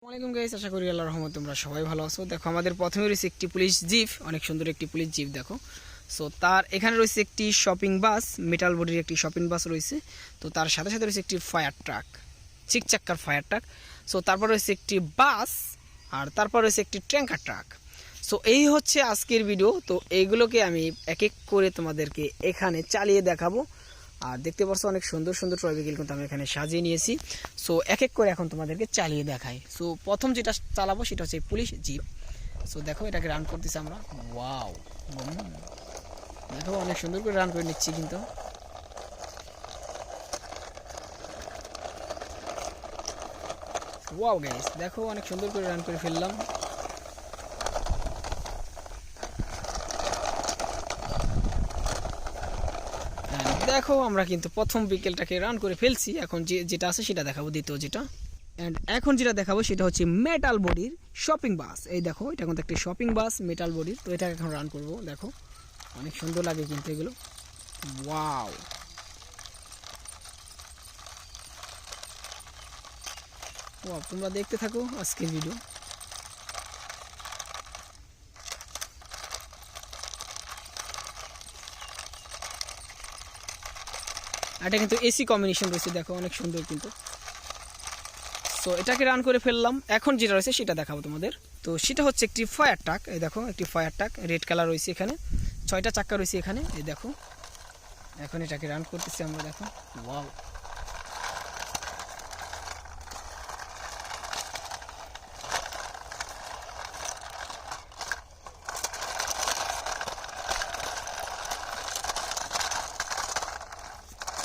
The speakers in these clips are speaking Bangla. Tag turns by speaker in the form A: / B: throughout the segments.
A: আসসালামাইকুম গাইস, আশা করি আল্লাহর রহমতে তোমরা সবাই ভালো আছো। দেখো আমাদের প্রথমে রয়েছে একটি পুলিশ জিপ, অনেক সুন্দর একটি পুলিশ জিপ। দেখো সো তার এখানে রয়েছে একটি শপিং বাস, মেটাল বডির একটি শপিং বাস রয়েছে। তো তার সাথে সাথে রয়েছে একটি ফায়ার ট্রাক, 6 চাক্কার ফায়ার ট্রাক। সো তারপর রয়েছে একটি বাস, আর তারপর রয়েছে একটি ট্যাঙ্কার ট্রাক। সো এই হচ্ছে আজকের ভিডিও। তো এইগুলোকে আমি এক এক করে তোমাদেরকে এখানে চালিয়ে দেখাবো। আর দেখতে পাচ্ছ অনেক সুন্দর সুন্দর টয় ভেহিকল কিন্তু আমি এখানে সাজিয়ে নিয়েছি। সো এক এক করে এখন তোমাদেরকে চালিয়ে দেখাই। সো প্রথম যেটা চালাবো সেটা হচ্ছে পুলিশ জিপ। সো দেখো এটাকে রান করতেছি আমরা। ওয়াও, দেখো অনেক সুন্দর করে রান করে নিচ্ছি কিন্তু। ওয়াও গাইস, দেখো অনেক সুন্দর করে রান করে ফেললাম। দেখো আমরা কিন্তু প্রথম বিকেলটাকে রান করে ফেলছি। এখন যেটা আছে সেটা দেখাবো, দ্বিতীয় যেটা। অ্যান্ড এখন যেটা দেখাবো সেটা হচ্ছে মেটাল বডির শপিং বাস। এই দেখো এটা কিন্তু একটা শপিং বাস মেটাল বডির। তো এটা এখন রান করব। দেখো অনেক সুন্দর লাগে কিন্তু এগুলো। ওয়াও, ওয়াও, তোমরা দেখতে থাকো আজকের ভিডিও। এটা কিন্তু এসি কম্বিনেশন রয়েছে, দেখো অনেক সুন্দর কিন্তু। সো এটাকে রান করে ফেললাম। এখন যেটা রয়েছে সেটা দেখাবো তোমাদের। তো সেটা হচ্ছে একটি ফায়ার ট্রাক। এই দেখো একটি ফায়ার ট্রাক, রেড কালার রয়েছে এখানে, 6টা চাক্কা রয়েছে এখানে। এই দেখো এখন এটাকে রান করতেছি আমরা। দেখো ওয়াও,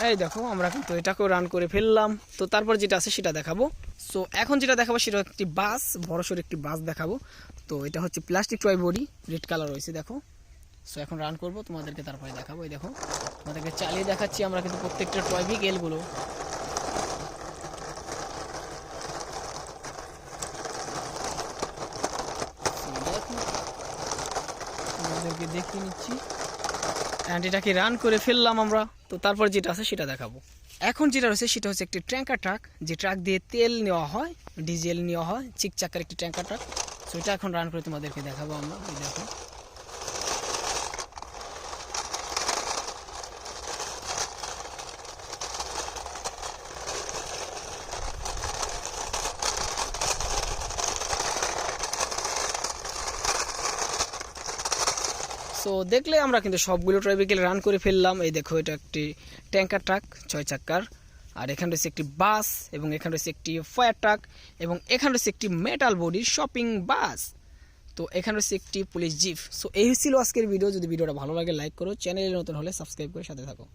A: এই দেখো আমরা কিন্তু এটাকেও রান করে ফেললাম। তো তারপর যেটা আছে সেটা দেখাবো। সো এখন যেটা দেখাবো সেটা একটি বাস, বড়সড় একটি বাস দেখাবো। তো এটা হচ্ছে plastic toy body, red colour রয়েছে দেখো। সো এখন রান করব, তোমাদেরকে তারপরে দেখাবো। এই দেখো তোমাদেরকে চালিয়ে দেখাচ্ছি আমরা কিন্তু প্রত্যেকটা টয় ভেহিকেলগুলো। তোমাদেরকে দেখিয়ে নিচ্ছি। অ্যান্ড এটাকে রান করে ফেললাম আমরা। তো তারপর যেটা আছে সেটা দেখাবো। এখন যেটা রয়েছে সেটা হচ্ছে একটি ট্যাঙ্কার ট্রাক, যে ট্রাক দিয়ে তেল নেওয়া হয়, ডিজেল নেওয়া হয়, 6 চাকার একটি ট্যাঙ্কার ট্রাক। সো এটা এখন রান করে তোমাদেরকে দেখাবো আমরা। এই দেখো সো দেখলে আমরা কিন্তু সবগুলো টয় ভেহিকেল রান করে ফেললাম। এই দেখো এটা একটি ট্যাঙ্কার ট্রাক 6 চাক্কার, আর এখানে রয়েছে একটি বাস, এবং এখানে রয়েছে একটি ফায়ার ট্রাক, এবং এখানে রয়েছে একটি মেটাল বডির শপিং বাস। তো এখানে রয়েছে একটি পুলিশ জিপ। সো এই ছিল আজকের ভিডিও। যদি ভিডিওটা ভালো লাগে লাইক করো, চ্যানেলে নতুন হলে সাবস্ক্রাইব করে সাথে থাকো।